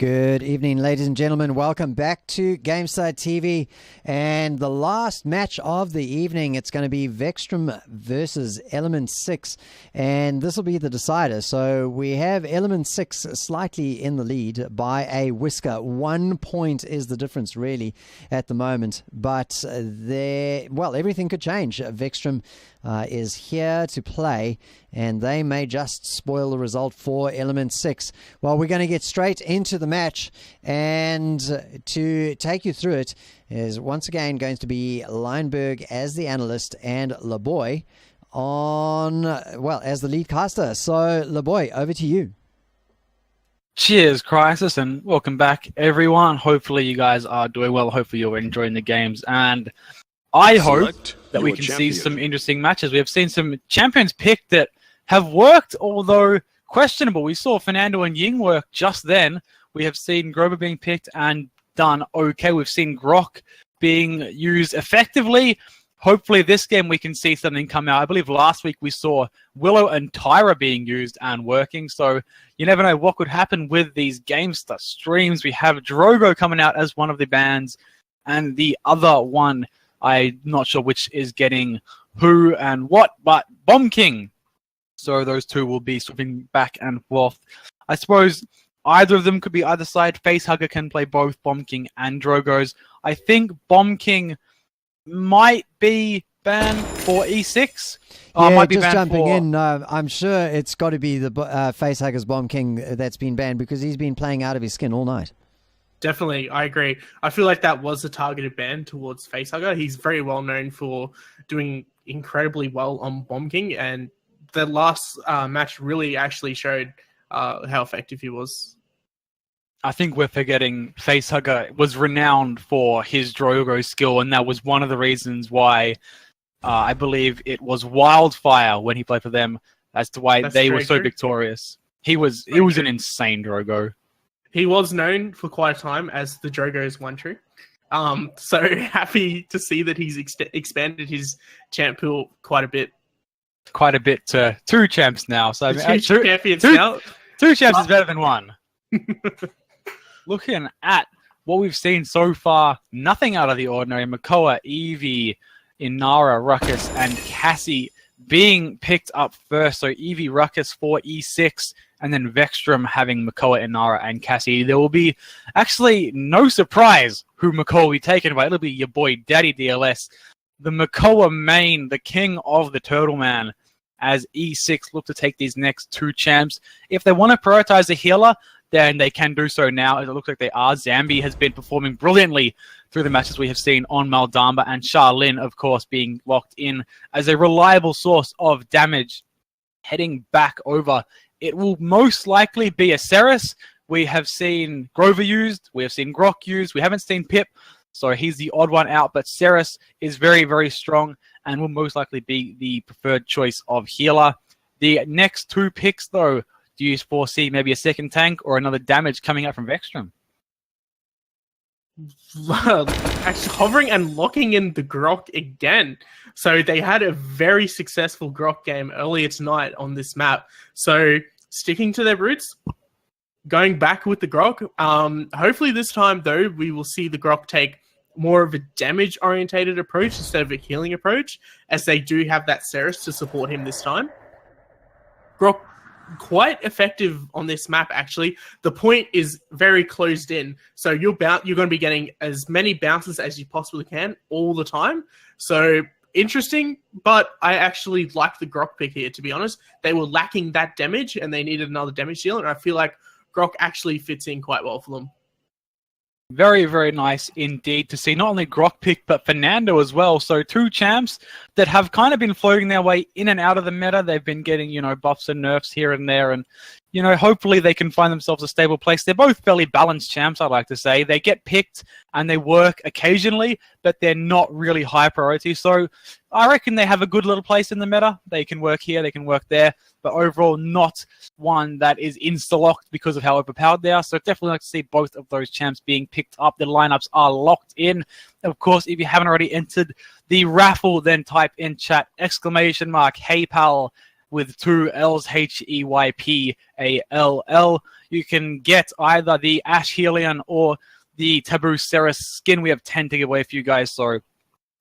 Good evening, ladies and gentlemen. Welcome back to Gameside TV. And the last match of the evening, it's going to be Vxtrum versus Element 6. And this will be the decider. So we have Element 6 slightly in the lead by a whisker. 1 point is the difference, really, at the moment. But everything could change. Vxtrum is here to play, and they may just spoil the result for Element 6. Well, we're going to get straight into the match, and to take you through it is once again going to be Leinberg as the analyst and LeBoy as the lead caster. So, LeBoy, over to you. Cheers, Crisis, and welcome back, everyone. Hopefully you guys are doing well. Hopefully you're enjoying the games, and I hope that we can see some interesting matches. We have seen some champions picked that have worked, although questionable. We saw Fernando and Ying work just then. We have seen Grover being picked and done okay. We've seen Grok being used effectively. Hopefully this game we can see something come out. I believe last week we saw Willow and Tyra being used and working. So you never know what could happen with these GameStar streams. We have Drogo coming out as one of the bands, and the other one, I'm not sure which is getting who and what, but Bomb King. So those two will be swapping back and forth. I suppose either of them could be either side. Facehugger can play both Bomb King and Drogos. I think Bomb King might be banned for E6. Yeah, just jumping in, I'm sure it's got to be the Facehugger's Bomb King that's been banned, because he's been playing out of his skin all night. Definitely, I agree. I feel like that was a targeted ban towards Facehugger. He's very well known for doing incredibly well on Bomb King, and the last match really actually showed how effective he was. I think we're forgetting Facehugger was renowned for his Drogo skill, and that was one of the reasons why I believe it was Wildfire when he played for them as to why they were so victorious. He was an insane Drogo. He was known for quite a time as the Drogo's one true. So happy to see that he's expanded his champ pool quite a bit. Quite a bit to 2 champs now. So two champions now. 2 champs is better than 1. Looking at what we've seen so far, nothing out of the ordinary. Makoa, Evie, Inara, Ruckus, and Cassie being picked up first. So Evie, Ruckus for E6, and then Vxtrum having Makoa, Inara, and Cassie. There will be actually no surprise who Makoa will be taken by. It'll be your boy Daddy DLS, the Makoa main, the king of the Turtle Man, as E6 look to take these next 2 champs. If they want to prioritize a healer, then they can do so now, as it looks like they are. Zambi has been performing brilliantly through the matches we have seen on Maldamba, and Charlene, of course, being locked in as a reliable source of damage. Heading back over, it will most likely be a Ceres. We have seen Grover used, we have seen Grok used, we haven't seen Pip, so he's the odd one out, but Ceres is very, very strong and will most likely be the preferred choice of healer. The next 2 picks, though, do you foresee maybe a second tank or another damage coming out from Vxtrum? Actually, hovering and locking in the Grok again. So they had a very successful Grok game earlier tonight on this map. So sticking to their roots, going back with the Grok. Hopefully this time, though, we will see the Grok take more of a damage-orientated approach instead of a healing approach, as they do have that Ceres to support him this time. Grok, quite effective on this map, actually. The point is very closed in, so you're going to be getting as many bounces as you possibly can all the time. So interesting, but I actually like the Grok pick here, to be honest. They were lacking that damage, and they needed another damage dealer, and I feel like Grok actually fits in quite well for them. Very, very nice indeed to see not only Grok pick, but Fernando as well. So 2 champs that have kind of been floating their way in and out of the meta. They've been getting, buffs and nerfs here and there. And, hopefully they can find themselves a stable place. They're both fairly balanced champs, I'd like to say. They get picked and they work occasionally, but they're not really high priority. So I reckon they have a good little place in the meta. They can work here, they can work there, but overall not one that is insta-locked because of how overpowered they are. So definitely like to see both of those champs being picked up. The lineups are locked in. Of course, if you haven't already entered the raffle, then type in chat, !HEYPALL, with 2 L's, HEYPALL. You can get either the Ash Helion or the Taboo Ceres skin. We have 10 to give away for you guys, so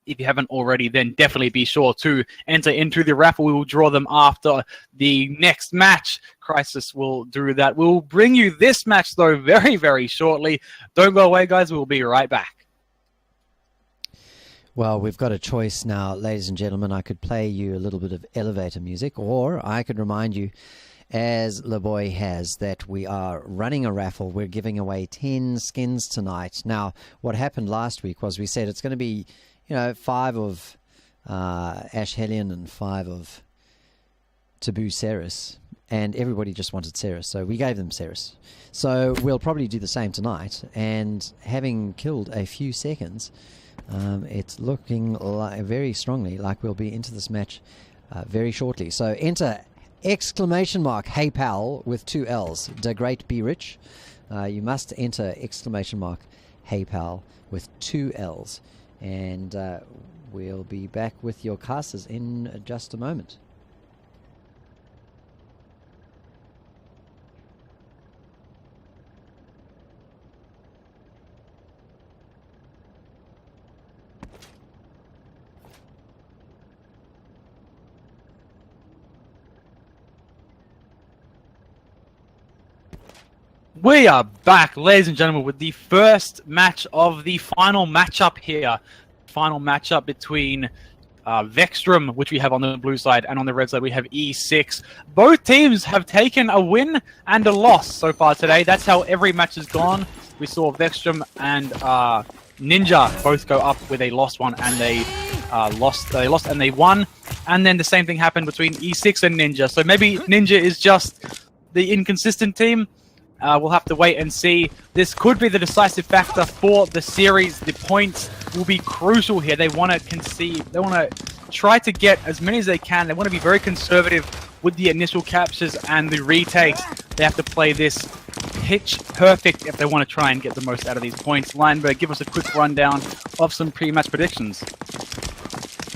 if you haven't already, then definitely be sure to enter into the raffle. We will draw them after the next match. Crisis will do that. We'll bring you this match, though, very, very shortly. Don't go away, guys. We'll be right back. Well, we've got a choice now, ladies and gentlemen. I could play you a little bit of elevator music, or I could remind you, as LeBoy has, that we are running a raffle. We're giving away 10 skins tonight. Now, what happened last week was we said it's going to be 5 of Ash Helion and 5 of Taboo Ceres, and everybody just wanted Ceres, so we gave them Ceres. So we'll probably do the same tonight, and having killed a few seconds, it's looking very strongly like we'll be into this match very shortly. So enter exclamation mark HEYPALL with 2 L's. Da Great Be Rich. You must enter exclamation mark HEYPALL with 2 L's. And we'll be back with your casters in just a moment. We are back, ladies and gentlemen, with the first match of the final matchup here. Final matchup between Vxtrum, which we have on the blue side, and on the red side we have E6. Both teams have taken a win and a loss so far today. That's how every match has gone. We saw Vxtrum and Ninja both go up with a lost one, and they lost and they won. And then the same thing happened between E6 and Ninja. So maybe Ninja is just the inconsistent team. We'll have to wait and see. This could be the decisive factor for the series. The points will be crucial here. They want to concede. They want to try to get as many as they can. They want to be very conservative with the initial captures and the retakes. They have to play this pitch perfect if they want to try and get the most out of these points. Lionberg, give us a quick rundown of some pre-match predictions.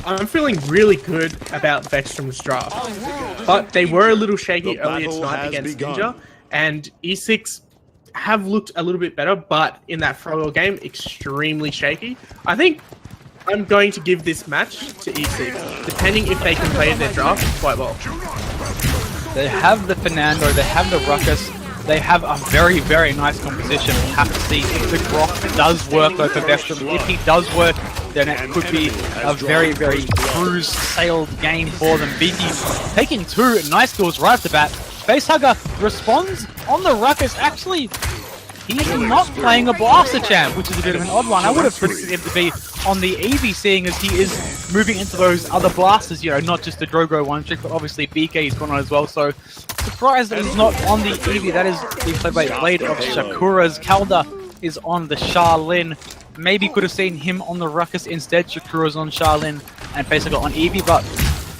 I'm feeling really good about Vxtrum's draft, but they were a little shaky earlier tonight against Ninja. And E6 have looked a little bit better, but in that Frogger game, extremely shaky. I think I'm going to give this match to E6, depending if they can play their draft quite well. They have the Fernando, they have the Ruckus, they have a very, very nice composition. We'll have to see if the Grok does work though for Vxtrum. If he does work, then it could be a very, very cruise-sailed game for them. Beaky taking 2 nice kills right off the bat. Facehugger responds on the Ruckus. Actually, he's not playing a Blaster Champ, which is a bit of an odd one. I would have predicted him to be on the Eevee, seeing as he is moving into those other blasters, not just the Drogo one trick, but obviously BK's gone on as well. So, surprised that he's not on the Eevee. That is being played by Blade of Shakura's. Kalda is on the Charlene. Maybe could have seen him on the Ruckus instead. Shakura's on Charlene and Facehugger on Eevee, but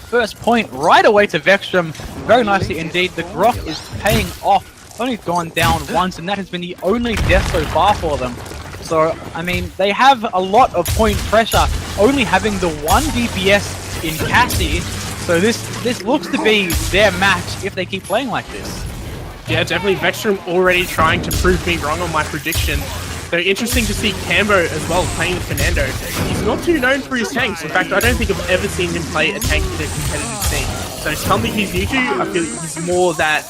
first point right away to Vxtrum. Very nicely indeed. The Grok is paying off. Only gone down once, and that has been the only death so far for them. So, I mean, they have a lot of point pressure, only having the 1 DPS in Cassie. So this looks to be their match if they keep playing like this. Yeah, definitely. Vxtrum already trying to prove me wrong on my prediction. So interesting to see Cambo as well playing with Fernando. He's not too known for his tanks. In fact, I don't think I've ever seen him play a tank in a competitive team. So it's something he's new to. I feel he's more that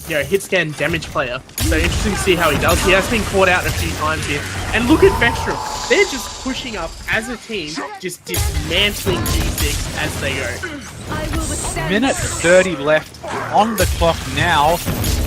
hit scan damage player. So interesting to see how he does. He has been caught out a few times here. And look at Vxtrum. They're just pushing up as a team, just dismantling G6 as they go. Minute 30 left on the clock now,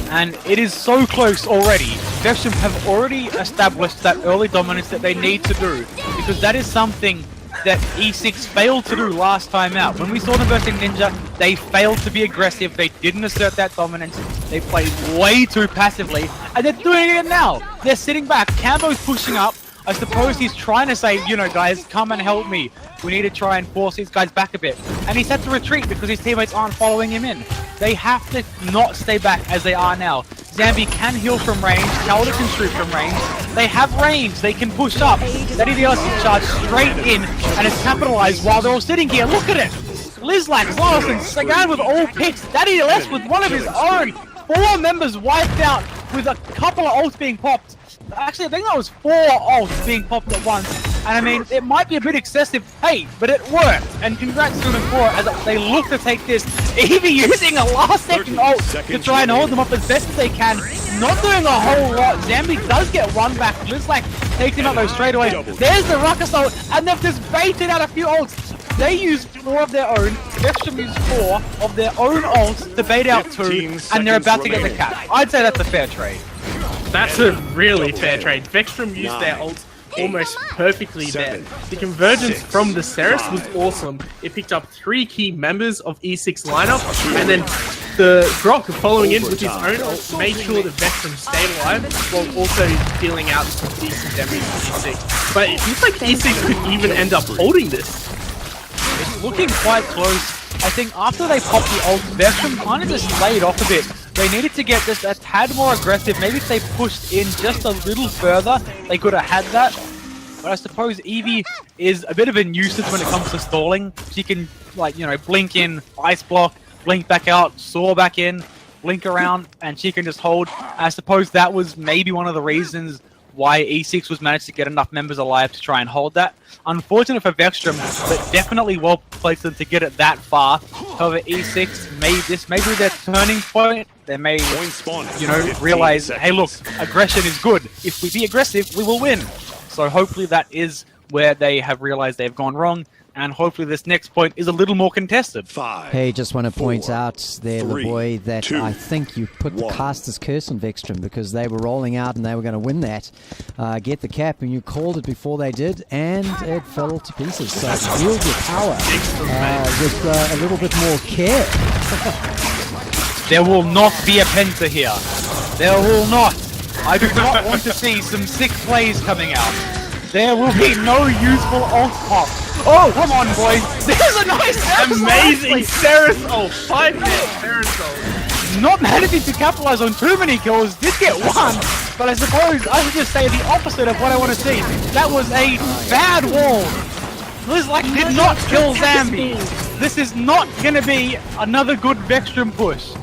and it is so close already. Vxtrum have already established that early dominance that they need to do, because that is something that E6 failed to do last time out. When we saw them versus Ninja, they failed to be aggressive. They didn't assert that dominance. They played way too passively, and they're doing it now. They're sitting back. Cambo's pushing up. I suppose he's trying to say, guys, come and help me. We need to try and force these guys back a bit. And he's had to retreat because his teammates aren't following him in. They have to not stay back as they are now. Zambi can heal from range. Calder can shoot from range. They have range. They can push up. That EDLS is charged straight in and is capitalized while they're all sitting here. Look at it. Lizlak, Sloss, and Sagan with all picks. Daddy Les with one of his own. 4 members wiped out with a couple of ults being popped. Actually, I think that was 4 ults being popped at once. And I mean, it might be a bit excessive, hey, but it worked. And congrats to them for it as they look to take this. Eevee using a last-second ult to try and hold them up as best as they can. Not doing a whole lot. Zambi does get one back. Lizlak takes him out though straight away. There's the Ruckus ult, and they've just baited out a few ults. They used 4 of their own. Vxtrum used 4 of their own ults to bait out 2, and they're about to get the cap. I'd say that's a fair trade. That's a really fair trade. Vxtrum used their ults almost perfectly there. The convergence from the Ceres was awesome. It picked up 3 key members of E6 lineup, and then the Grok following in with his own ult made sure that Vxtrum stayed alive while also dealing out some decent damage to E6. But it looks like E6 could even end up holding this. It's looking quite close. I think after they popped the ult, Vxtrum kind of just laid off a bit. They needed to get just a tad more aggressive. Maybe if they pushed in just a little further, they could have had that. But I suppose Eevee is a bit of a nuisance when it comes to stalling. She can, like, you know, blink in, ice block, blink back out, soar back in, blink around, and she can just hold. I suppose that was maybe one of the reasons why E6 was managed to get enough members alive to try and hold that. Unfortunate for Vxtrum, but definitely well placed them to get it that far. However, E6 may be their turning point. They may, you know, realize, hey look, aggression is good. If we be aggressive, we will win. So hopefully that is where they have realized they've gone wrong, and hopefully this next point is a little more contested. Hey, just want to point out there, the boy, that I think you put the caster's curse on Vxtrum because they were rolling out and they were going to win that, get the cap, and you called it before they did, and it fell to pieces. So wield your power with a little bit more care. There will not be a Penta here. There will not. I do not want to see some sick plays coming out. There will be no useful ult pop. Oh, come on, boys. There's a nice amazing Ceres ult. 5-minute Ceres ult. Not managing to capitalize on too many kills. Did get one, but I suppose I should just say the opposite of what I want to see. That was a bad wall. Lizlak did not kill Zambi. This is not going to be another good Vxtrum push.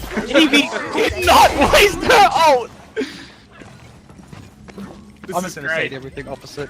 Eevee did not waste her ult. I'm just going to say everything opposite.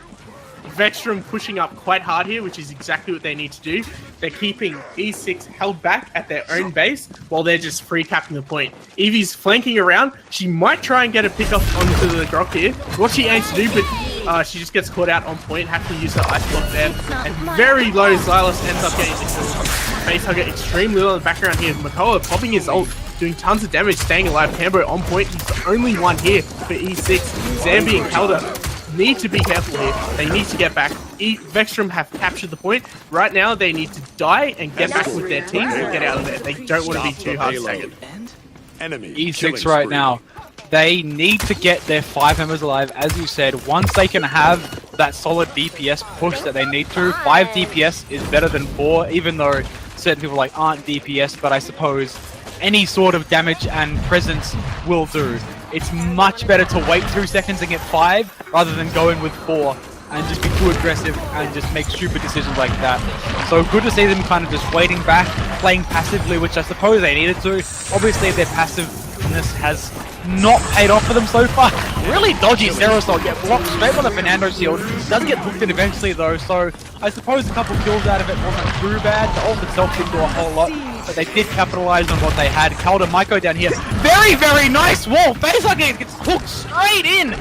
Vxtrum pushing up quite hard here, which is exactly what they need to do. They're keeping E6 held back at their own base while they're just free capping the point. Eevee's flanking around. She might try and get a pick up onto the Grok here. What she aims to do, but she just gets caught out on point. Have to use her ice block there. And very low, Xylos ends up getting the kill. Facehugger extremely low in the background here. Makoa popping his ult, doing tons of damage, staying alive. Cambo on point. He's the only one here for E6. Zambi and Calder need to be careful here. They need to get back. Vxtrum have captured the point. Right now, they need to die and get back with their team and get out of there. They don't want to be too hard staggered. E6 right now, they need to get their 5 members alive. As you said, once they can have that solid DPS push that they need to, 5 DPS is better than 4, even though certain people aren't DPS, but I suppose any sort of damage and presence will do. It's much better to wait 2 seconds and get 5 rather than go in with 4 and just be too aggressive and just make stupid decisions like that. So good to see them kind of just waiting back, playing passively, which I suppose they needed to. Obviously their passiveness has not paid off for them so far. Really dodgy Ceres ult, get blocked straight by the Fernando shield. Does get hooked in eventually though, so I suppose a couple kills out of it wasn't too bad. The ult itself didn't do a whole lot, but they did capitalize on what they had. Calder Maiko down here. Very, very nice wall. Facehugger gets hooked straight in.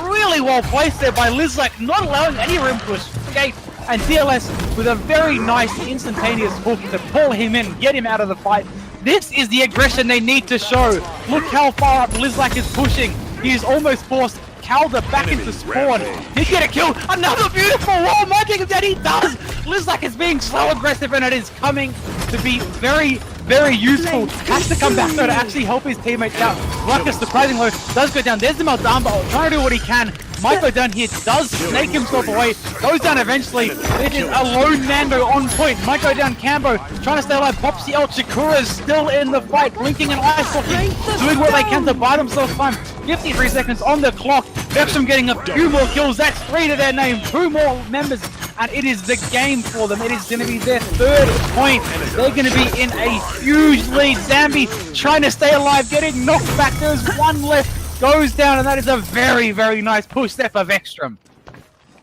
Really well placed there by Lizlak, not allowing any room to escape. And DLS with a very nice instantaneous hook to pull him in, get him out of the fight. This is the aggression they need to show. Look how far up Lizlak is pushing. He is almost forced Calder back into spawn. Did get a kill. Another beautiful wall magic that he does. Lizlak is being so aggressive and it is coming to be very, very useful. Has to come back though to actually help his teammates out. Ruckus surprisingly low does go down. There's the Maldamba trying to do what he can. Maiko down here does snake himself away. Goes down eventually. It is a lone Nando on point. Maiko down Cambo trying to stay alive. Pops the ult. Shakura is still in the fight. Blinking and ice blocking. Doing what they can to buy themselves time. 53 seconds on the clock. Vxtrum getting a few more kills. That's 3 to their name. 2 more members and it is the game for them. It is going to be their 3rd point. They're going to be in a huge lead. Zambi trying to stay alive, getting knocked back. There's one left, goes down, and that is a very, very nice push there for Vxtrum.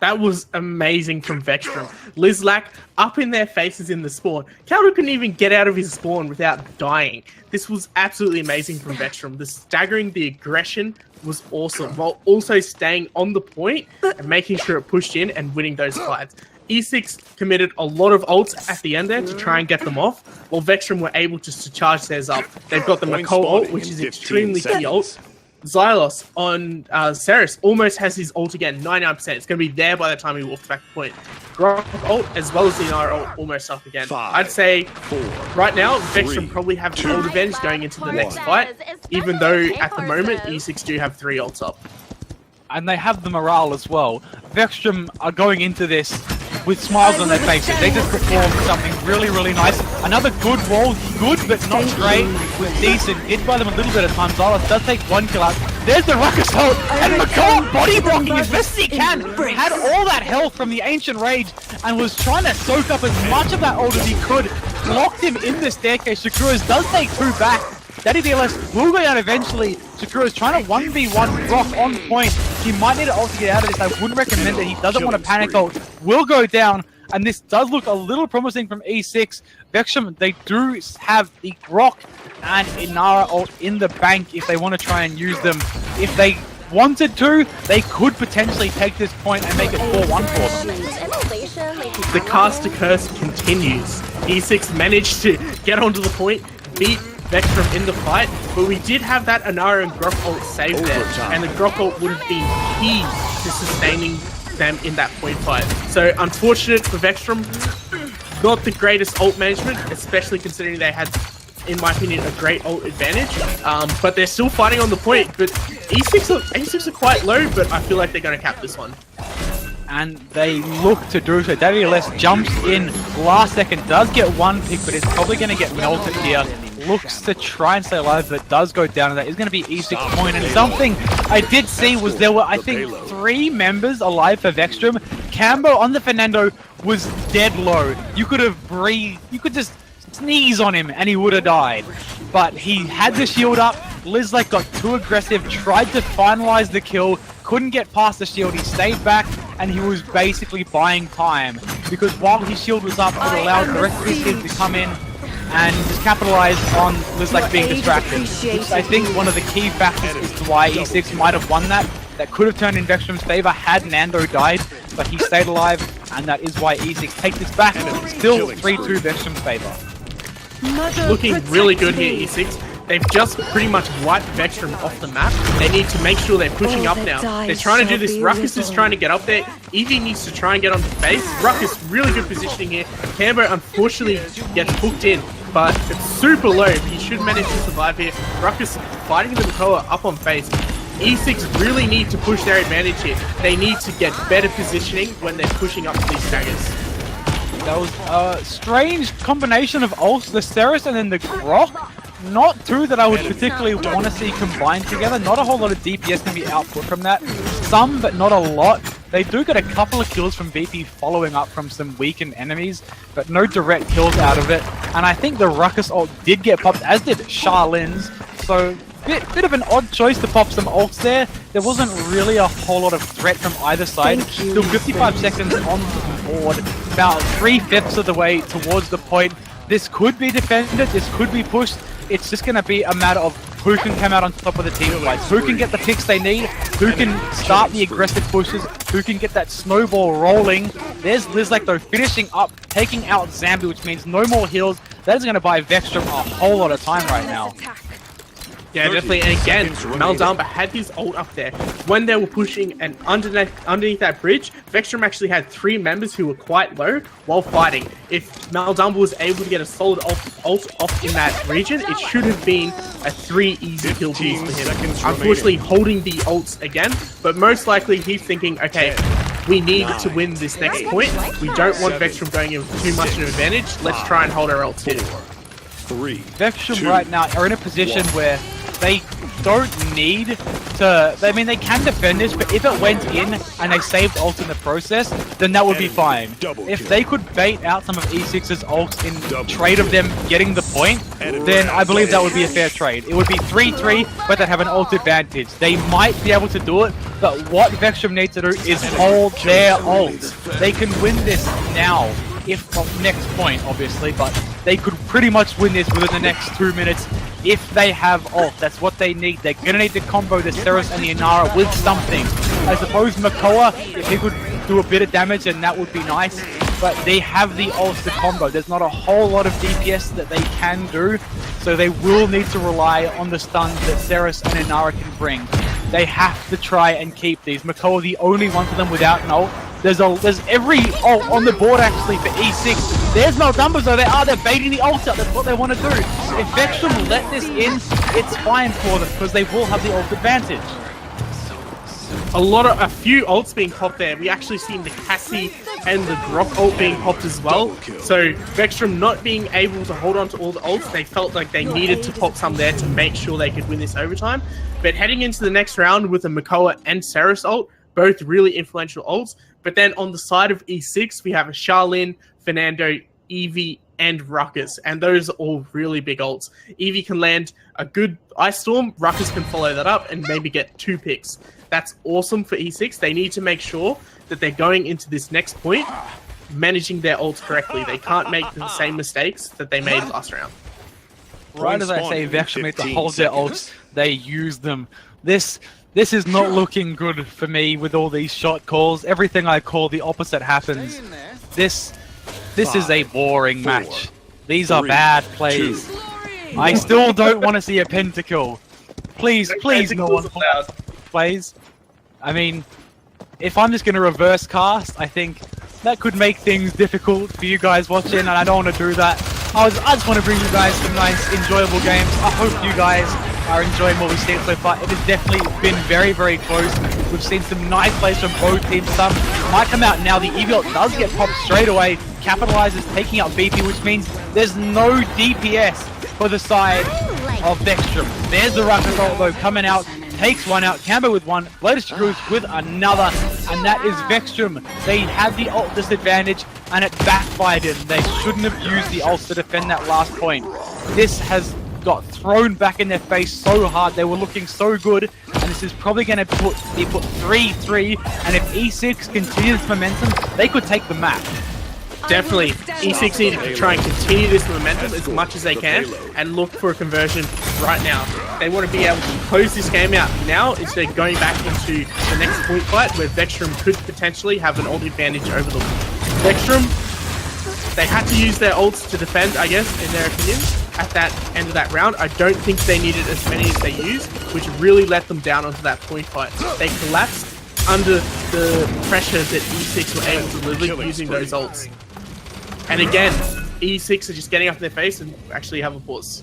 That was amazing from Vxtrum. Lizlac up in their faces in the spawn. Caldo couldn't even get out of his spawn without dying. This was absolutely amazing from Vxtrum. The staggering, the aggression was awesome, while also staying on the point and making sure it pushed in and winning those fights. E6 committed a lot of ults at the end there to try and get them off, while Vxtrum were able just to charge theirs up. They've got the Makoa ult, which is extremely key ult. Xylos on Ceres almost has his ult again, 99%. It's going to be there by the time he walks back to point. Grok ult as well as the Inara ult almost up again. I'd say right now, Vxtrum probably have the ult advantage going into the next fight, even though at the moment E6 do have 3 ults up. And they have the morale as well. Vxtrum are going into this with smiles on their faces. They just performed something really, really nice. Another good wall, good but not great, was decent. Did buy them a little bit of time. Xylos does take 1 kill out. There's the Ruckus ult, and Makoa body blocking as best as he can. Had all that health from the Ancient Rage and was trying to soak up as much of that ult as he could. Blocked him in the staircase. Shakuras does take 2 back. Daddy DLS will go down eventually. Shakura is trying to 1v1 Rock on point. He might need an ult to get out of this. I wouldn't recommend it. He doesn't want to panic ult. Will go down. And this does look a little promising from E6. Vxtrum, they do have the Grok and Inara ult in the bank if they want to try and use them. If they wanted to, they could potentially take this point and make it 4-1 for them. The caster curse continues. E6 managed to get onto the point, beat Vxtrum in the fight, but we did have that Inara and Grok ult saved there, and the Grok ult would have been key to sustaining them in that point fight. So unfortunate for Vxtrum, not the greatest ult management, especially considering they had, in my opinion, a great ult advantage, but they're still fighting on the point. But E6 are quite low, but I feel like they're going to cap this one. And they look to do so. Daddy Les jumps in last second, does get 1 pick, but is probably going to get melted here. Looks to try and stay alive, but does go down, and that is going to be E6 point. And something I did see was there were, I think, 3 members alive for Vxtrum. Cambo on the Fernando was dead low. You could have breathed, you could just sneeze on him and he would have died. But he had the shield up. Lizlac got too aggressive, tried to finalize the kill, couldn't get past the shield. He stayed back and he was basically buying time, because while his shield was up, it allowed the rest of his team to come in and just capitalize on Lizlac being distracted. Which I think one of the key factors as to why E6 might have won that. That could have turned in Vxtrum's favor had Nando died, but he stayed alive, and that is why E6 take this back. Still 3-2 Vxtrum's favor. Looking really good here, E6. They've just pretty much wiped Vxtrum off the map. They need to make sure they're pushing up now. They're trying to do this. Ruckus is trying to get up there. Eevee needs to try and get on the face. Ruckus, really good positioning here. Cambo unfortunately gets hooked in, but it's super low. He should manage to survive here. Ruckus fighting the Makoa up on face. E6 really need to push their advantage here. They need to get better positioning when they're pushing up these staggers. That was a strange combination of ults, the Ceres and then the Grok. Not two that I would particularly want to see combined together. Not a whole lot of DPS can be output from that. Some, but not a lot. They do get a couple of kills from VP following up from some weakened enemies, but no direct kills out of it. And I think the Ruckus ult did get popped, as did Charlene's. So, bit of an odd choice to pop some ults there. There wasn't really a whole lot of threat from either side. Still 55 seconds on the board. About 3/5 of the way towards the point. This could be defended, this could be pushed. It's just going to be a matter of who can come out on top of the team fights, who can get the picks they need, who can start the aggressive pushes, who can get that snowball rolling. There's Lizlac though finishing up, taking out Zambi, which means no more heals. That is going to buy Vxtrum a whole lot of time right now. Yeah, definitely. And again, Maldamba had his ult up there. When they were pushing and underneath that bridge, Vxtrum actually had 3 members who were quite low while fighting. If Maldamba was able to get a solid ult off in that region, it should have been a 3 easy kill piece for him. Unfortunately, holding the ults again, but most likely he's thinking, okay, we need to win this next point. We don't want Vxtrum going in with too much of an advantage. Let's try and hold our ults here. Vxtrum right now are in a position where they don't need to... I mean, they can defend this, but if it went in and they saved ult in the process, then that would be fine. If they could bait out some of E6's ults in trade of them getting the point, then I believe that would be a fair trade. It would be 3-3, but they'd have an ult advantage. They might be able to do it, but what Vxtrum need to do is hold their ult. They can win this now, if not next point, obviously, but they could pretty much win this within the next 2 minutes if they have ult. That's what they need. They're going to need to combo the Ceres and the Inara with something. I suppose Makoa, if he could do a bit of damage, then that would be nice, but they have the ult to combo. There's not a whole lot of DPS that they can do, so they will need to rely on the stuns that Ceres and Inara can bring. They have to try and keep these. Makoa, the only one for them without an ult. There's every ult on the board actually for E6. There's no numbers though. They're baiting the ult out. That's what they want to do. If Vxtrum let this in, it's fine for them because they will have the ult advantage. A few ults being popped there. We actually seen the Cassie and the Grok ult being popped as well. So Vxtrum not being able to hold on to all the ults, they felt like they needed to pop some there to make sure they could win this overtime. But heading into the next round with a Makoa and Ceres ult, both really influential ults. But then on the side of E6, we have a Charlene, Fernando, Eevee, and Ruckus. And those are all really big ults. Eevee can land a good Ice Storm, Ruckus can follow that up and maybe get 2 picks. That's awesome for E6. They need to make sure that they're going into this next point managing their ults correctly. They can't make the same mistakes that they made last round. Right as I say Vxtrum need to hold their ults, they use them. This is not looking good for me with all these shot calls. Everything I call, the opposite happens. This is a boring match. These are bad plays. I still don't want to see a pentakill. Please, no one plays. I mean, if I'm just going to reverse cast, I think that could make things difficult for you guys watching, and I don't want to do that. I just want to bring you guys some nice, enjoyable games. I hope you guys are enjoying what we've seen so far. It has definitely been very, very close. We've seen some nice plays from both teams. Some might come out now. The Eevee ult does get popped straight away. Capitalizes taking out VP, which means there's no DPS for the side of Vxtrum. There's the Ruckus ult though coming out. Takes one out, Cambo with one, Latest Screws with another, and that is Vxtrum. They had the ult disadvantage, and it backfired them. They shouldn't have used the ult to defend that last point. This has got thrown back in their face so hard. They were looking so good, and this is probably going to be put 3-3, and if E6 continues momentum, they could take the map. Definitely, E6 need to try and continue this momentum as much as they can and look for a conversion right now. They want to be able to close this game out now instead of going back into the next point fight where Vxtrum could potentially have an ult advantage over them. Vxtrum, they had to use their ults to defend, I guess, in their opinion, at that end of that round. I don't think they needed as many as they used, which really let them down onto that point fight. They collapsed under the pressure that E6 were able to deliver using those ults. And again, E6 are just getting up in their face and actually have a pause.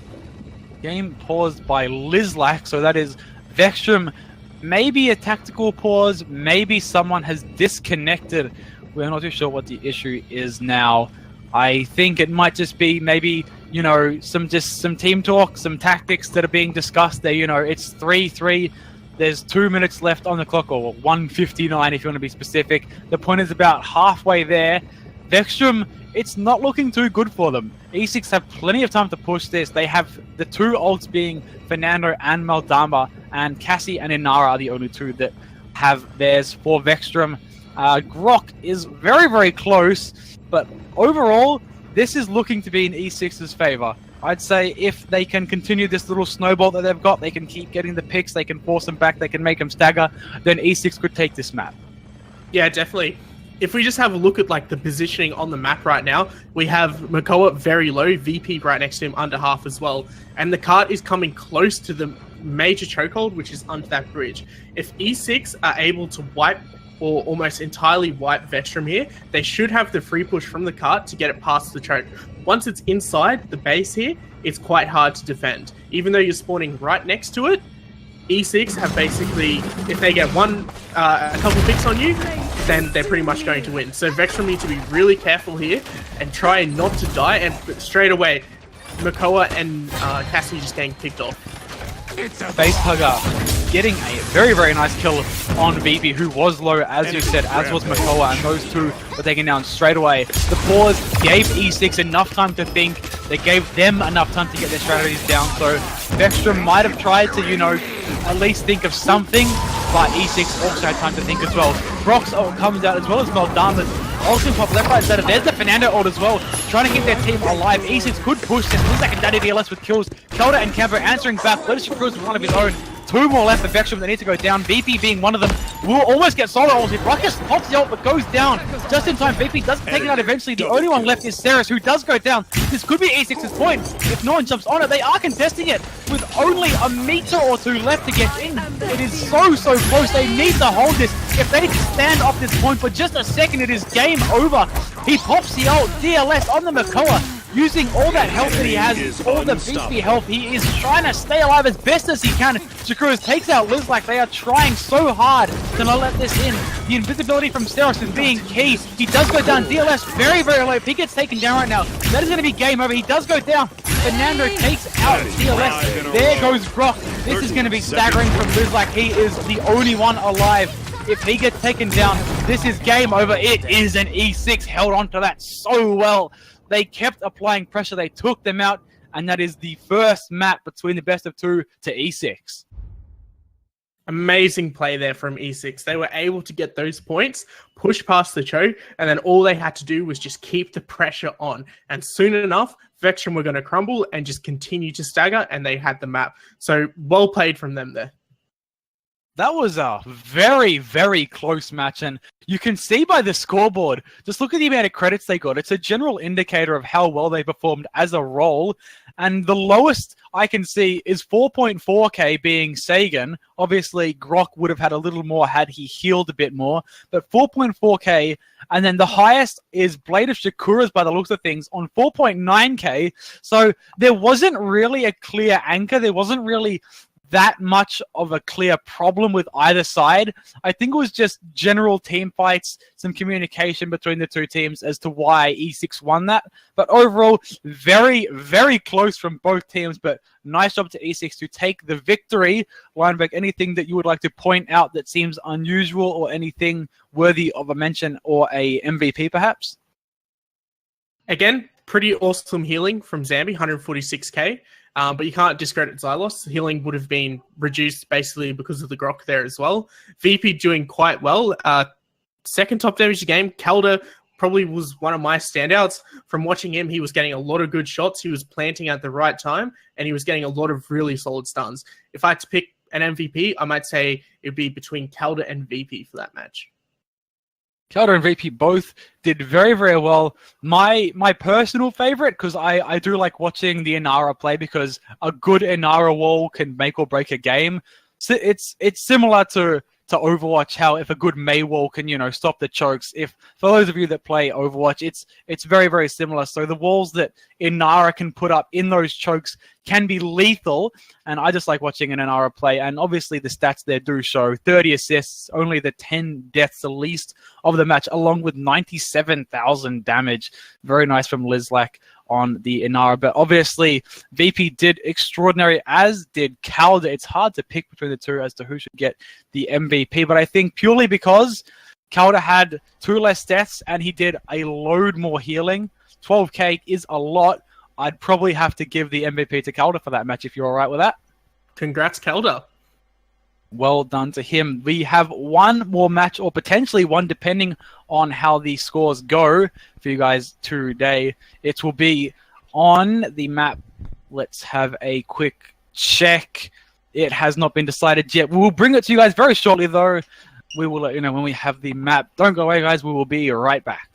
Game paused by Lizlac, so that is Vxtrum. Maybe a tactical pause, maybe someone has disconnected. We're not too sure what the issue is now. I think it might just be maybe, you know, some team talk, some tactics that are being discussed there. You know, it's 3-3. There's 2 minutes left on the clock, or 1:59 if you want to be specific. The point is about halfway there. Vxtrum, it's not looking too good for them. E6 have plenty of time to push this. They have the 2 ults being Fernando and Maldamba, and Cassie and Inara are the only 2 that have theirs for Vxtrum. Grok is very, very close, but overall, this is looking to be in E6's favor. I'd say if they can continue this little snowball that they've got, they can keep getting the picks, they can force them back, they can make them stagger, then E6 could take this map. Yeah, definitely. If we just have a look at like the positioning on the map right now, we have Makoa very low, VP right next to him under half as well. And the cart is coming close to the major chokehold, which is under that bridge. If E6 are able to wipe or almost entirely wipe Vxtrum here, they should have the free push from the cart to get it past the choke. Once it's inside the base here, it's quite hard to defend. Even though you're spawning right next to it, E6 have basically, if they get a couple picks on you, then they're pretty much going to win. So Vxtrum need to be really careful here and try not to die. And straight away, Makoa and Cassie just getting picked off. Face hugger. getting a very, very nice kill on VP, who was low, as you said, as was Makoa, and those two were taken down straight away. The pause gave E6 enough time to think. They gave them enough time to get their strategies down, so Vxtrum might have tried to, you know, at least think of something, but E6 also had time to think as well. Brox comes out as well as Meldamas. Ultimate pop left, right, center. There's the Fernando ult as well, trying to keep their team alive. E6 could push this. Looks like a Daddy DLS with kills. Kelda and Camper answering back. Leadership Cruz with one of his own. Two more left for Vxtrum that need to go down. VP being one of them will almost get solo ulted. Ruckus pops the ult but goes down just in time. VP does take it out eventually. The only one left is Ceres, who does go down. This could be E6's point. If no one jumps on it, they are contesting it with only a meter or two left to get in. It is so close. They need to hold this. If they stand off this point for just a second, it is game over. He pops the ult. DLS on the Makoa. Using all that health that he has, all the VP health, he is trying to stay alive as best as he can. Shakurus takes out Liz like they are trying so hard to not let this in. The invisibility from Ceros is being key. He does go down. DLS very low. If he gets taken down right now, that is going to be game over. He does go down. Fernando takes out DLS. There goes Grok. This is going to be staggering from Liz like he is the only one alive. If he gets taken down, this is game over. It is an E6. Held on to that so well. They kept applying pressure. They took them out, and that is the first map between the best of two to E6. Amazing play there from E6. They were able to get those points, push past the choke, and then all they had to do was just keep the pressure on. And soon enough, Vxtrum were going to crumble and just continue to stagger, and they had the map. So well played from them there. That was a very close match, and you can see by the scoreboard, just look at the amount of credits they got. It's a general indicator of how well they performed as a role, and the lowest I can see is 4.4k being Sagan. Obviously, Grok would have had a little more had he healed a bit more, but 4.4k, and then the highest is Blade of Shakura's by the looks of things on 4.9k, so there wasn't really a clear anchor. There wasn't really that much of a clear problem with either side. I think it was just general team fights, some communication between the two teams as to why E6 won that. But overall, very close from both teams, but nice job to E6 to take the victory. Lineberg, anything that you would like to point out that seems unusual or anything worthy of a mention or a MVP perhaps? Again, pretty awesome healing from Zambi, 146k. But you can't discredit Xylos. Healing would have been reduced basically because of the Grok there as well. VP doing quite well. Second top damage of the game. Calder probably was one of my standouts. From watching him, he was getting a lot of good shots. He was planting at the right time, and he was getting a lot of really solid stuns. If I had to pick an MVP, I might say it would be between Calder and VP for that match. Calder and VP both did very well. My personal favorite, because I do like watching the Inara play, because a good Inara wall can make or break a game. So it's similar to Overwatch, how if a good Mei wall can, you know, stop the chokes. If for those of you that play Overwatch, it's very similar. So the walls that Inara can put up in those chokes can be lethal, and I just like watching an Inara play. And obviously the stats there do show 30 assists, only the 10 deaths the least of the match, along with 97,000 damage. Very nice from Lizlak on the Inara. But obviously VP did extraordinary, as did Calder. It's hard to pick between the two as to who should get the MVP, but I think purely because Calder had 2 less deaths and he did a load more healing. 12k is a lot. I'd probably have to give the MVP to Calder for that match, if you're all right with that. Congrats, Calder. Well done to him. We have one more match, or potentially one, depending on how the scores go for you guys today. It will be on the map. Let's have a quick check. It has not been decided yet. We will bring it to you guys very shortly, though. We will let you know when we have the map. Don't go away, guys. We will be right back.